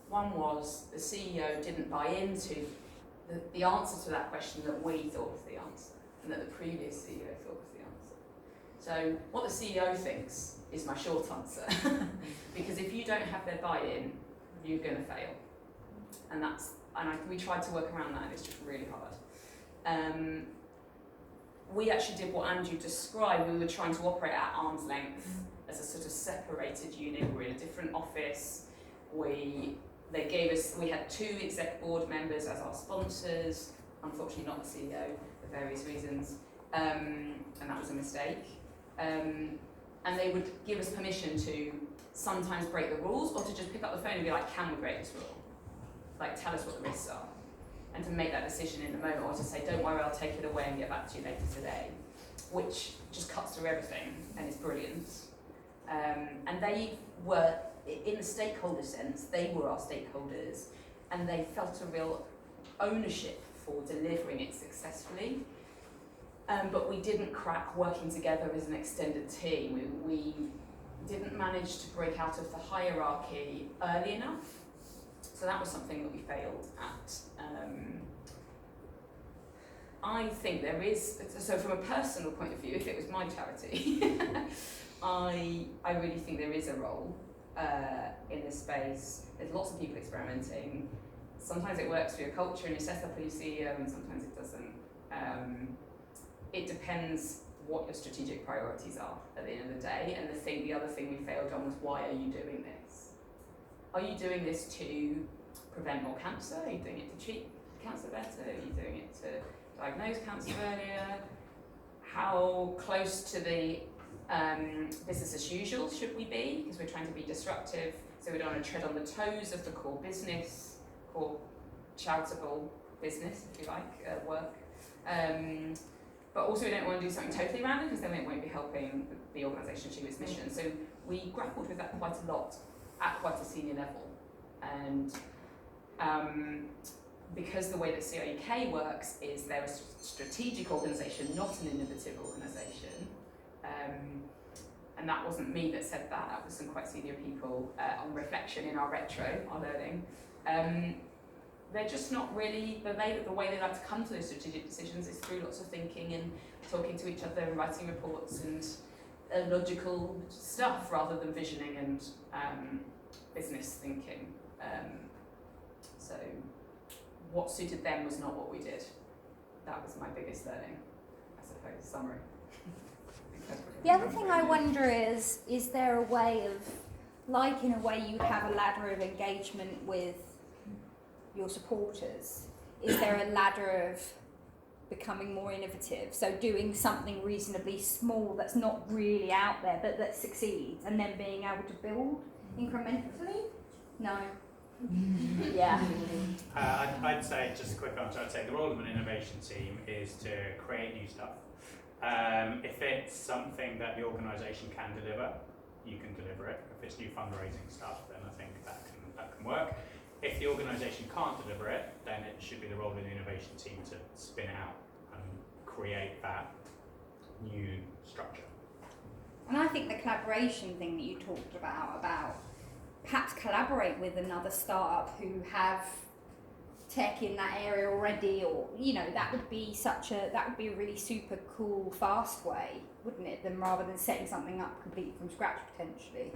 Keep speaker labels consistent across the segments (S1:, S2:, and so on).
S1: One was the CEO didn't buy into the answer to that question that we thought was the answer, and that the previous CEO thought was the answer. So what the CEO thinks is my short answer, because if you don't have their buy-in, you're going to fail. And we tried to work around that, and it's just really hard. We actually did what Andrew described. We were trying to operate at arm's length as a sort of separated unit. We were in a different office. We had 2 exec board members as our sponsors, unfortunately not the CEO for various reasons, and that was a mistake. And they would give us permission to sometimes break the rules, or to just pick up the phone and be like, can we break this rule? Like, tell us what the risks are. And to make that decision in the moment, or to say, don't worry, I'll take it away and get back to you later today, which just cuts through everything and is brilliant. And they were, in the stakeholder sense, they were our stakeholders, and they felt a real ownership for delivering it successfully. But we didn't crack working together as an extended team. We didn't manage to break out of the hierarchy early enough. So that was something that we failed at. I think there is, so from a personal point of view, if it was my charity, I really think there is a role in this space. There's lots of people experimenting. Sometimes it works for your culture and your setup and your CEO, and sometimes it doesn't. It depends what your strategic priorities are at the end of the day. And the other thing we failed on was, why are you doing this? Are you doing this to prevent more cancer? Are you doing it to treat cancer better? Are you doing it to diagnose cancer earlier? How close to the business as usual should we be? Because we're trying to be disruptive, so we don't want to tread on the toes of the core business, core charitable business, if you like, work. But also we don't want to do something totally random, because then it won't be helping the organisation achieve its mission. So we grappled with that quite a lot at quite a senior level. And because the way that CRUK works is they're a strategic organisation, not an innovative organisation. And that wasn't me that said that, that was some quite senior people on reflection in our retro, our learning. They're just not really, the way they like to come to those strategic decisions is through lots of thinking and talking to each other and writing reports and logical stuff, rather than visioning and business thinking. So what suited them was not what we did. That was my biggest learning, I suppose, summary.
S2: The other thing I wonder is there a way of, like in a way you have a ladder of engagement with your supporters, is there a ladder of becoming more innovative? So doing something reasonably small that's not really out there, but that succeeds, and then being able to build incrementally? No. Yeah.
S3: I'd say, just a quick answer, I'd say the role of an innovation team is to create new stuff. If it's something that the organisation can deliver, you can deliver it. If it's new fundraising stuff, then I think that can work. If the organisation can't deliver it, then it should be the role of the innovation team to spin out and create that new structure.
S2: And I think the collaboration thing that you talked about perhaps collaborate with another startup who have tech in that area already, or that would be a really super cool, fast way, wouldn't it? Than rather than setting something up completely from scratch potentially.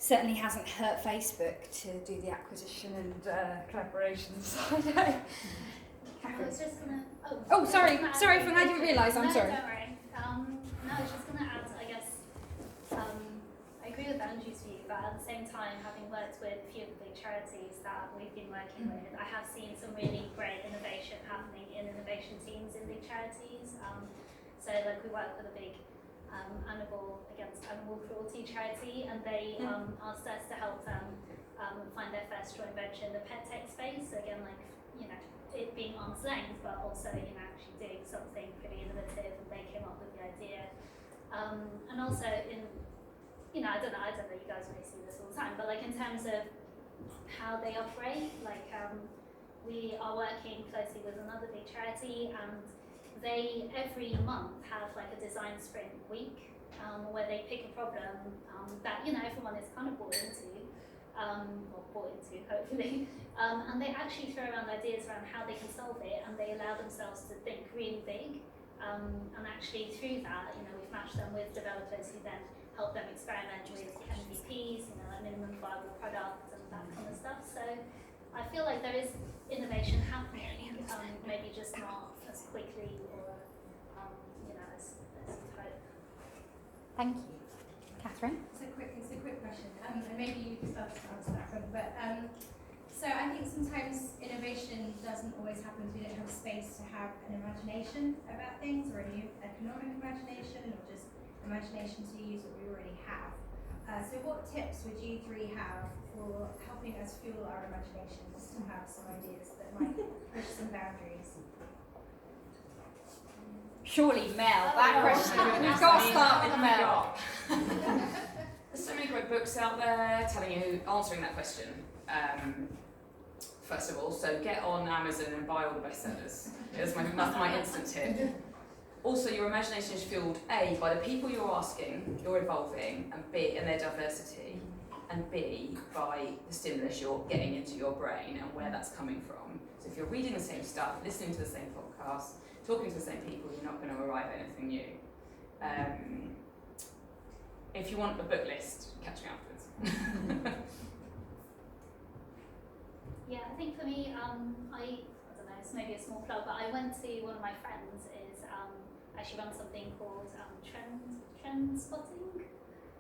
S2: Certainly hasn't hurt Facebook to do the acquisition and collaboration side.
S4: I was just gonna.
S2: Sorry, Fung, I didn't realise. I'm sorry.
S4: Don't worry. I was just gonna add. I guess I agree with Andrew's view, but at the same time, having worked with a few of the big charities that we've been working with, I have seen some really great innovation happening in innovation teams in big charities. So, like, we work with a big against animal cruelty charity, and they asked us to help them find their first joint venture in the pet tech space. So again, it being arm's length, but also actually doing something pretty innovative, and they came up with the idea. And also I don't know, you guys may see this all the time, but in terms of how they operate, we are working closely with another big charity, and they every month have a design sprint week where they pick a problem that everyone is kind of bought into, or bought into, hopefully. And they actually throw around ideas around how they can solve it, and they allow themselves to think really big. And actually through that, we've matched them with developers who then help them experiment with MVPs, like minimum viable product and that kind of stuff. So I feel like there is innovation happening, maybe just not as quickly or as you'd hope.
S2: Thank you. Catherine?
S5: It's a quick question. And maybe you start to answer that one, but so I think sometimes innovation doesn't always happen if we don't have space to have an imagination about things, or a new economic imagination, or just imagination to use what we already have. So what tips would you three have for helping us fuel our imaginations to have some ideas that might push some boundaries?
S2: Surely Mel, that question. We've got to start with Mel.
S1: There's so many great books out there answering that question. First of all, so get on Amazon and buy all the bestsellers. That's my instant tip. Also, your imagination is fueled A, by the people you're asking, you're involving, and B, and their diversity, and B, by the stimulus you're getting into your brain and where that's coming from. So if you're reading the same stuff, listening to the same podcasts, talking to the same people, you're not going to arrive at anything new. If you want a book list, catch me afterwards.
S4: Yeah, I think for me, I don't know, it's maybe a small plug, but I went to one of my friends actually runs something called trend spotting.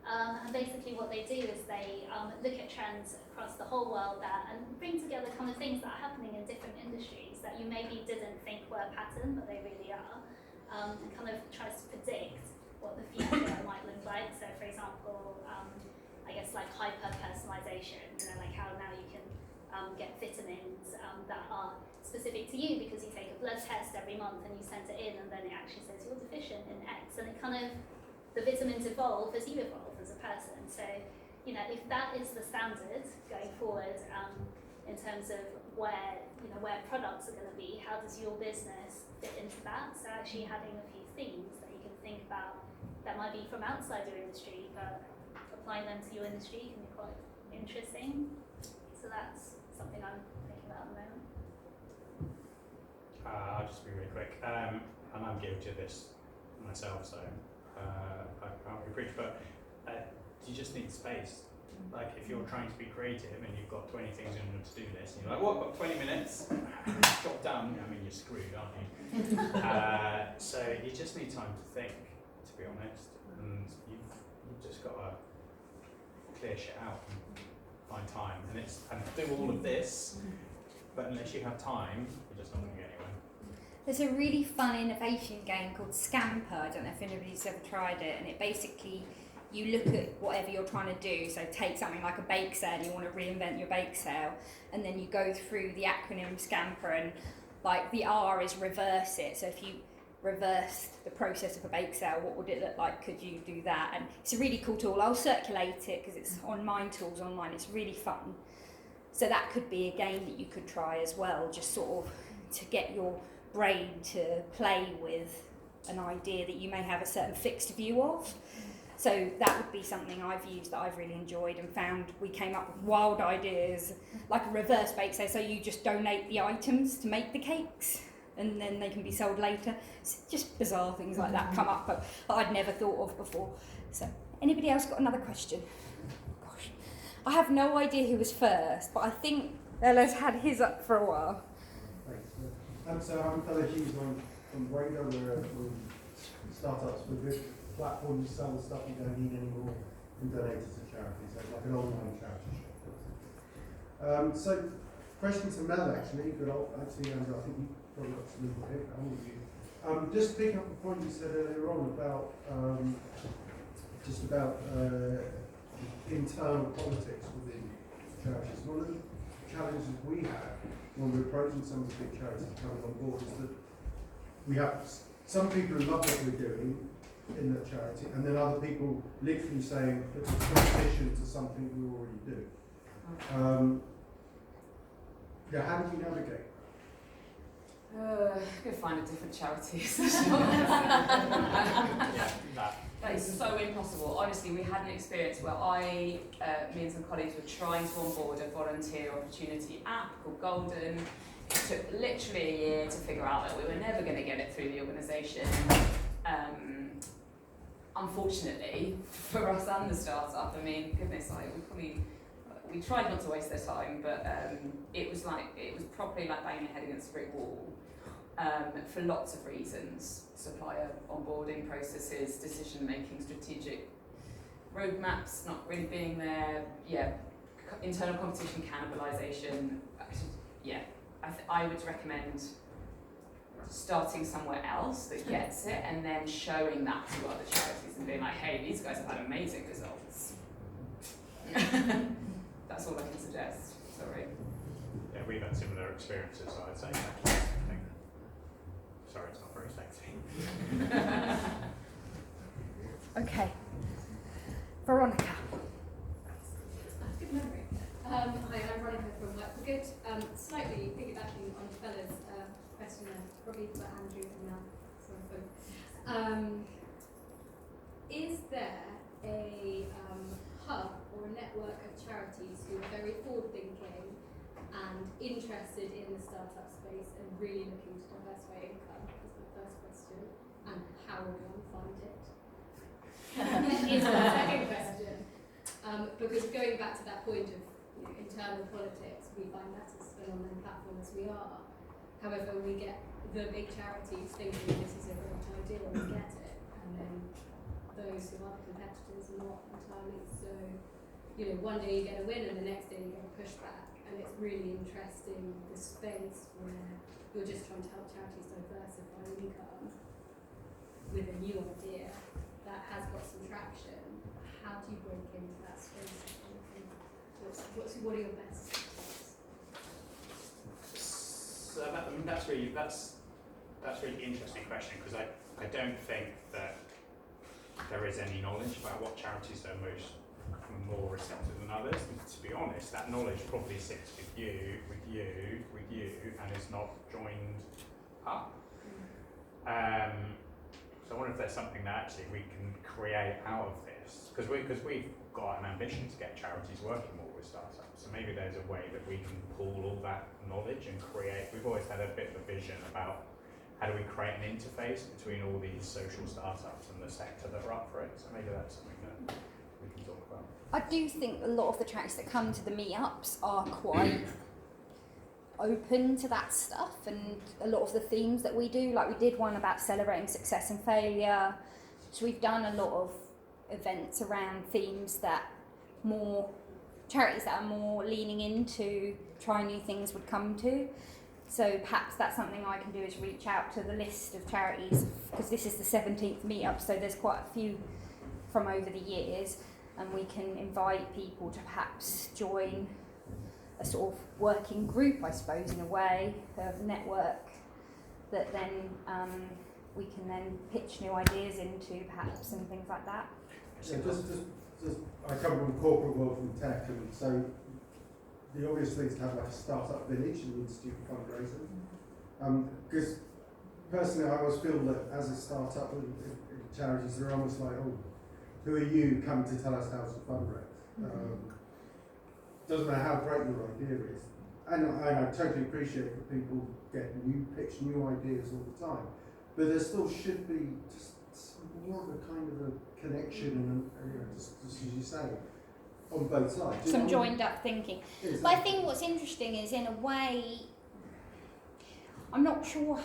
S4: And basically what they do is they look at trends across the whole world and bring together kind of things that are happening in different industries that you maybe didn't think were a pattern, but they really are, and kind of tries to predict what the future might look like. So for example, I guess like hyper-personalization, like how now you can get vitamins that are specific to you because you take a blood test every month and you send it in, and then it actually says you're deficient in X, and it kind of, the vitamins evolve as you evolve as a person. So, if that is the standard going forward, in terms of where products are going to be, how does your business fit into that? So actually having a few themes that you can think about that might be from outside your industry, but applying them to your industry can be quite interesting. So that's something I'm thinking about at the moment.
S3: I'll just be really quick, and I'm guilty of this myself, so I can't really preach, but you just need space. Like if you're trying to be creative and you've got 20 things on your to-do list, and you're like, what, I've got 20 minutes? Jot down, you're screwed, aren't you? So you just need time to think, to be honest, and you've just got to clear shit out and find time, and do all of this, but unless you have time, you're just not going to get anywhere.
S2: There's a really fun innovation game called Scamper. I don't know if anybody's ever tried it, and it basically, you look at whatever you're trying to do, so take something like a bake sale, you want to reinvent your bake sale, and then you go through the acronym Scamper, and like the R is reverse it, so if you reversed the process of a bake sale, what would it look like? Could you do that? And it's a really cool tool. I'll circulate it because it's on Mind Tools online. It's really fun. So that could be a game that you could try as well, just sort of to get your brain to play with an idea that you may have a certain fixed view of. So that would be something I've used that I've really enjoyed and found we came up with wild ideas, like a reverse bake sale, so you just donate the items to make the cakes and then they can be sold later. It's just bizarre things like that come up but I'd never thought of before. So anybody else got another question? Gosh, I have no idea who was first, but I think Ella's had his up for a while.
S6: Thanks. So I'm Fella Hughes from Radar. We're startups with a good platform. You sell the stuff you don't need anymore and donate it to charities. So it's like an online charity shop. So question to Mel actually, but actually Andrew, I think you probably got some input here. How old are you? Just picking up the point you said earlier on about internal politics within charities. One of the challenges we have when we're approaching some of the big charities coming on board is that we have some people who love what we're doing in that charity, and then other people literally saying it's a competition to something we already do. How do we navigate
S1: Go find a different charity.
S3: Yeah, that.
S1: That is so impossible. Honestly, we had an experience where me and some colleagues were trying to onboard a volunteer opportunity app called Golden. It took literally a year to figure out that we were never going to get it through the organisation. Unfortunately, for us and the startup, I mean, goodness, we tried not to waste their time, but it was properly like banging your head against a brick wall. For lots of reasons, supplier onboarding processes, decision making, strategic roadmaps not really being there, internal competition, cannibalisation. I would recommend starting somewhere else that gets it and then showing that to other charities and being like, hey, these guys have had amazing results. That's all I can suggest. Sorry.
S3: Yeah, we've had similar experiences, so I'd say. Sorry, it's not very sexy.
S2: Okay. Veronica.
S7: Good memory. Hi, I'm Veronica from Work for Good. Slightly piggybacking on Bella's question there, probably for Andrew and is there a hub or a network of charities who are very forward-thinking and interested in the startup space and really looking to diversify income? Is the first question. And how will one find it? Is the second question. Because going back to that point of internal politics, we find that as an online platform as we are. However, we get the big charities thinking this is a great idea and we get it, and then those who are the competitors are not entirely. So, one day you get a win and the next day you get a pushback, and it's really interesting the space where you're just trying to help charities diversify income with a new idea that has got some traction. How do you break into that space? What are your best tips?
S3: So that's really interesting question, because I don't think that there is any knowledge about what charities are more receptive than others. And to be honest, that knowledge probably sits with you, and is not joined up. So I wonder if there's something that actually we can create out of this, because we've got an ambition to get charities working more with startups. So maybe there's a way that we can pool all that knowledge and create. We've always had a bit of a vision about how do we create an interface between all these social startups and the sector that are up for it. So maybe that's something that we can talk about.
S2: I do think a lot of the charities that come to the meetups are quite open to that stuff, and a lot of the themes that we do, like we did one about celebrating success and failure. So we've done a lot of events around themes that more charities that are more leaning into trying new things would come to. So perhaps that's something I can do, is reach out to the list of charities, because this is the 17th meetup, so there's quite a few from over the years, and we can invite people to perhaps join a sort of working group, I suppose, in a way, of network that then we can then pitch new ideas into, perhaps, and things like that.
S6: Yeah, just I come from the corporate world, from tech, and so the obvious thing is to have like a startup village in the Institute of Fundraising. Because personally, I always feel that as a startup in charities, they're almost like, oh, who are you coming to tell us how to fundraise? Doesn't matter how great your idea is. And I totally appreciate that people pitch new ideas all the time. But there still should be just more of a kind of a connection, and just as you say, on both sides.
S2: Some joined up thinking.
S6: Exactly.
S2: But I think what's interesting is, in a way, I'm not sure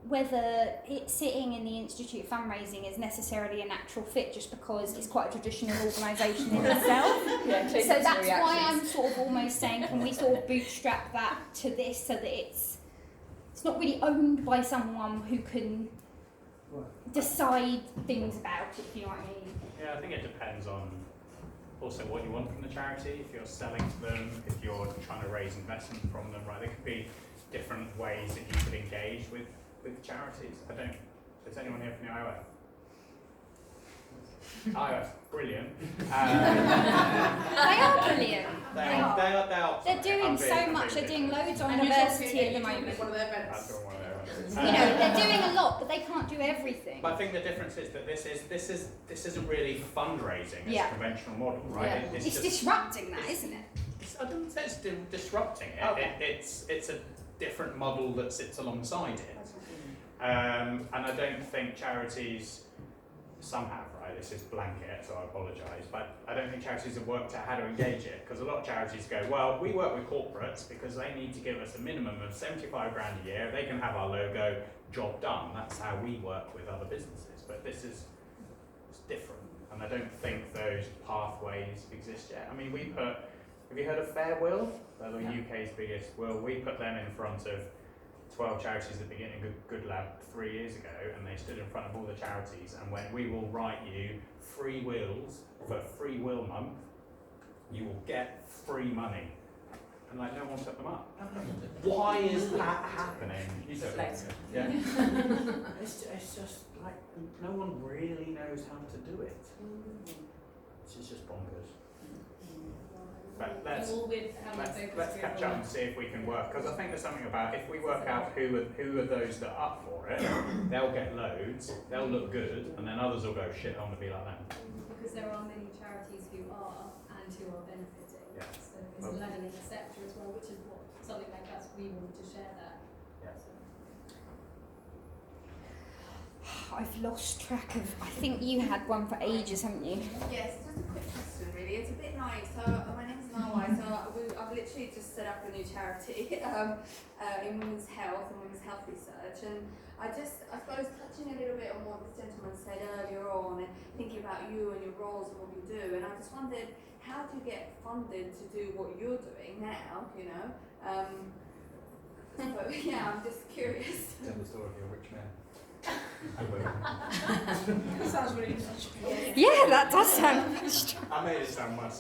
S2: whether it's sitting in the Institute of Fundraising is necessarily a natural fit, just because it's quite a traditional organisation in itself. So that's why I'm sort of almost saying, can we sort of bootstrap that to this, so that it's not really owned by someone who can decide things about it, if you know what I mean.
S3: Yeah, I think it depends on also what you want from the charity. If you're selling to them, if you're trying to raise investment from them, right? There could be different ways that you could engage with charities. Does anyone here from the IOF? Oh, that's brilliant.
S2: They are brilliant.
S3: They are.
S2: They're doing so much. They're doing loads on diversity at the moment.
S1: One of their
S3: That's
S1: events.
S3: one of their ones.
S2: You know, they're doing a lot, but they can't do everything.
S3: But I think the difference is that this isn't really fundraising as
S2: Yeah.
S3: a conventional model, right?
S2: Yeah.
S3: It's
S2: It's
S3: just,
S2: disrupting that, isn't it?
S3: I don't say it's disrupting it.
S1: Okay.
S3: It's a different model that sits alongside it. And I don't think charities, some have, right? This is blanket, so I apologise, but I don't think charities have worked out how to engage it, because a lot of charities go, well, we work with corporates because they need to give us a minimum of 75 grand a year, they can have our logo, job done. That's how we work with other businesses, but this is it's different, and I don't think those pathways exist yet. I mean, have you heard of Fair Will? They're the UK's biggest will. We put them in front of 12 charities at the beginning of Good Lab 3 years ago, and they stood in front of all the charities and went, we will write you free wills for Free Will Month, you will get free money. And like, no one took them up. Why is that happening? You took them. Yeah. It's just like, no one really knows how to do it. It's just bonkers. But let's catch up and see if we can work, because I think there's something about if we work out who are those that are up for it, they'll get loads, they'll look good, and then others will go, shit, I want to be like them.
S7: Because there are many charities who are and who are benefiting.
S3: Yeah.
S7: So it's learning in the sector as well, which is what something like us, we want to share that.
S3: Yeah.
S7: So.
S2: I've lost track of. I think you had one for ages, haven't you?
S8: Yes, just a quick question really. It's a bit like, so my name is Marwa, so I've literally just set up a new charity in women's health and women's health research, and I suppose touching a little bit on what this gentleman said earlier on and thinking about you and your roles and what you do, and I just wondered, how do you get funded to do what you're doing now, you know? So yeah, I'm just curious.
S3: Tell the story of your rich man.
S1: Sounds really interesting.
S2: Yeah, that does sound.
S3: I made it sound much